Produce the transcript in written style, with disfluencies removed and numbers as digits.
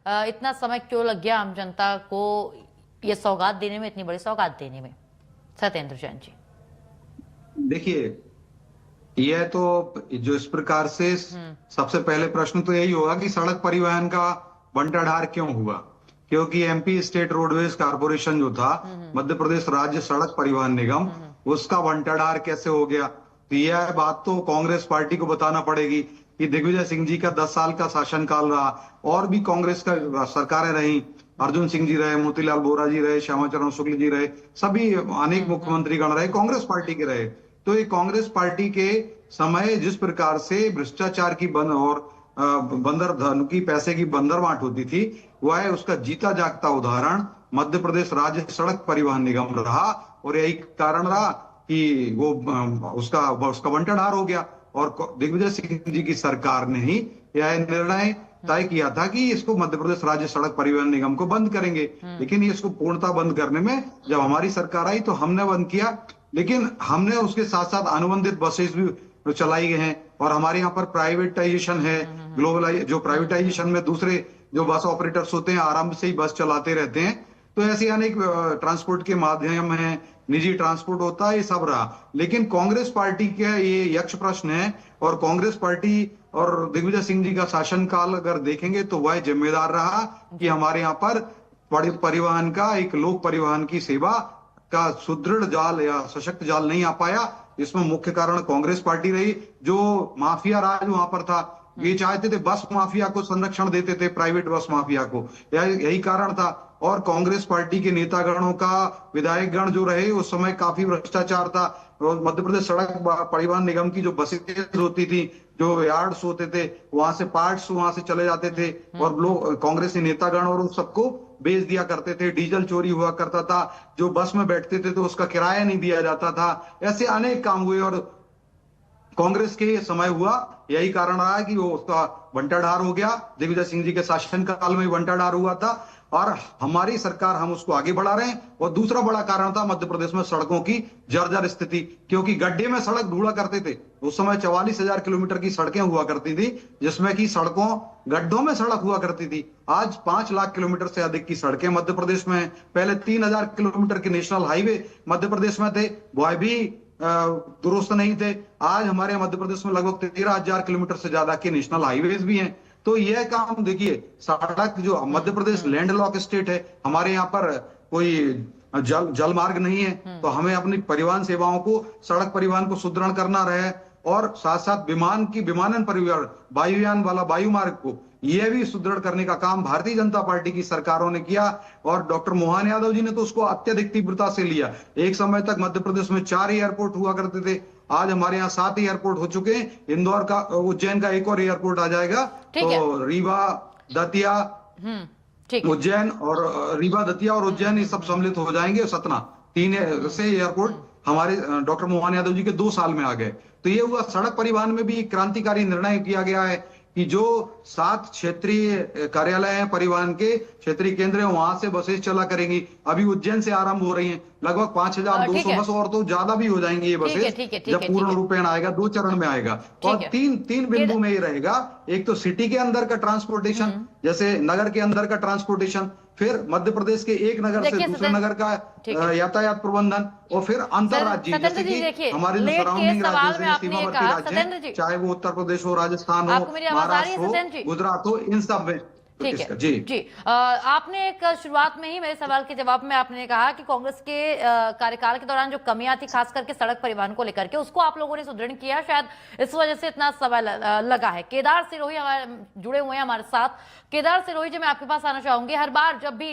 इतना समय क्यों लग गया आम जनता को ये सौगात देने में, इतनी बड़ी सौगात देने में? सत्येंद्र जैन जी। देखिए, यह तो जो इस प्रकार से सबसे पहले प्रश्न तो यही होगा कि सड़क परिवहन का बंटाढार क्यों हुआ। क्योंकि एमपी स्टेट रोडवेज कारपोरेशन जो था, मध्य प्रदेश राज्य सड़क परिवहन निगम, उसका बंटाढार कैसे हो गया। तो यह बात तो कांग्रेस पार्टी को बताना पड़ेगी कि दिग्विजय सिंह जी का 10 साल का शासनकाल रहा, और भी कांग्रेस का सरकारें रही, अर्जुन सिंह जी रहे, मोतीलाल वोरा जी रहे, श्यामा चरण शुक्ल जी रहे, सभी अनेक मुख्यमंत्री गण रहे, कांग्रेस पार्टी के रहे। तो ये कांग्रेस पार्टी के समय जिस प्रकार से भ्रष्टाचार की बंद और बंदर धन की पैसे की बंदरबांट होती थी, वह उसका जीता जागता उदाहरण मध्य प्रदेश राज्य सड़क परिवहन निगम रहा। और यही कारण रहा कि वो उसका उसका बंटाढार हो गया। और दिग्विजय सिंह जी की सरकार ने ही यह निर्णय तय किया था कि इसको मध्य प्रदेश राज्य सड़क परिवहन निगम को बंद करेंगे। लेकिन इसको पूर्णतः बंद करने में जब हमारी सरकार आई तो हमने बंद किया, लेकिन हमने उसके साथ साथ अनुबंधित बसेस भी चलाई गई हैं। और हमारे यहाँ पर प्राइवेटाइजेशन है, ग्लोबलाइज जो प्राइवेटाइजेशन में दूसरे जो बस ऑपरेटर्स होते हैं आरंभ से ही बस चलाते रहते हैं। तो ऐसे अनेक ट्रांसपोर्ट के माध्यम हैं, निजी ट्रांसपोर्ट होता है, ये सब रहा। लेकिन कांग्रेस पार्टी के ये यक्ष प्रश्न है, और कांग्रेस पार्टी और दिग्विजय सिंह जी का शासनकाल अगर देखेंगे तो वह जिम्मेदार रहा कि हमारे यहाँ पर परिवहन का, एक लोक परिवहन की सेवा का सुदृढ़ जाल या सशक्त जाल नहीं आ पाया। इसमें मुख्य कारण कांग्रेस पार्टी रही, जो माफिया राज वहां पर था। ये चाहते थे बस माफिया को संरक्षण देते थे, प्राइवेट बस माफिया को, यही कारण था। और कांग्रेस पार्टी के नेतागणों का, विधायक गण जो रहे उस समय काफी भ्रष्टाचार था। मध्य प्रदेश सड़क परिवहन निगम की जो बसेज होती थी, जो यार्ड्स होते थे, वहां से पार्ट्स वहां से चले जाते थे, और लोग कांग्रेसी नेतागण और उन सबको बेच दिया करते थे। डीजल चोरी हुआ करता था, जो बस में बैठते थे तो उसका किराया नहीं दिया जाता था। ऐसे अनेक काम हुए और कांग्रेस के समय हुआ। यही कारण रहा कि वो उसका बंटाढार हो गया। दिग्विजय सिंह जी के शासनकाल में बंटाढार हुआ था, और हमारी सरकार, हम उसको आगे बढ़ा रहे हैं। और दूसरा बड़ा कारण था मध्य प्रदेश में सड़कों की जर्जर स्थिति, क्योंकि गड्ढे में सड़क ढूंढा करते थे। उस समय 44,000 किलोमीटर की सड़कें हुआ करती थी, जिसमें की सड़कों गड्ढों में सड़क हुआ करती थी। आज 5 लाख किलोमीटर से अधिक की सड़कें मध्य प्रदेश में है। पहले 3,000 किलोमीटर के नेशनल हाईवे मध्य प्रदेश में थे, वह भी दुरुस्त नहीं थे। आज हमारे मध्य प्रदेश में लगभग 13,000 किलोमीटर से ज्यादा के नेशनल हाईवेज भी हैं। तो यह काम देखिए, सड़क जो मध्य प्रदेश लैंडलॉक स्टेट है, हमारे यहाँ पर कोई जल मार्ग नहीं है, तो हमें अपनी परिवहन सेवाओं को, सड़क परिवहन को सुदृढ़ करना रहे। और साथ साथ विमानन परिवहन, वायुयान वाला वायु मार्ग को, यह भी सुदृढ़ करने का काम भारतीय जनता पार्टी की सरकारों ने किया। और डॉक्टर मोहन यादव जी ने तो उसको अत्यधिक तीव्रता से लिया। एक समय तक मध्य प्रदेश में 4 एयरपोर्ट हुआ करते थे, आज हमारे यहाँ 7 एयरपोर्ट हो चुके हैं। इंदौर का, उज्जैन का एक और एयरपोर्ट आ जाएगा, तो रीवा, दतिया, उज्जैन और रीवा, दतिया और उज्जैन, ये सब सम्मिलित हो जाएंगे। सतना, 3 से एयरपोर्ट हमारे डॉक्टर मोहन यादव जी के 2 साल में आ गए। तो ये हुआ। सड़क परिवहन में भी एक क्रांतिकारी निर्णय किया गया है कि जो 7 क्षेत्रीय कार्यालय हैं परिवहन के, क्षेत्रीय केंद्र हैं, वहां से बसेस चला करेंगी। अभी उज्जैन से आरंभ हो रही हैं, लगभग 5,200 बस, और तो ज्यादा भी हो जाएंगी ये बसेस जब पूर्ण रूपेण आएगा। 2 चरण में आएगा, और तीन बिंदु में ये रहेगा। एक तो सिटी के अंदर का ट्रांसपोर्टेशन, जैसे नगर के अंदर का ट्रांसपोर्टेशन, फिर मध्य प्रदेश के एक नगर से दूसरे नगर का यातायात प्रबंधन, और फिर अंतरराज्यीय, जैसे कि हमारे जो सराउंडिंग राज्य हैं, सीमावर्ती राज्य हैं, चाहे वो उत्तर प्रदेश हो, राजस्थान हो, महाराष्ट्र हो, गुजरात हो, इन सब में। ठीक है जी। आपने एक शुरुआत में ही मेरे सवाल के जवाब में आपने कहा कि कांग्रेस के कार्यकाल के दौरान जो कमियां थी, खास करके सड़क परिवहन को लेकर के, उसको आप लोगों ने सुदृढ़ किया, शायद इस वजह से इतना समय लगा है। केदार सिरोही हमारे जुड़े हुए हैं हमारे साथ। केदार सिरोही जी, मैं आपके पास आना चाहूंगी। हर बार जब भी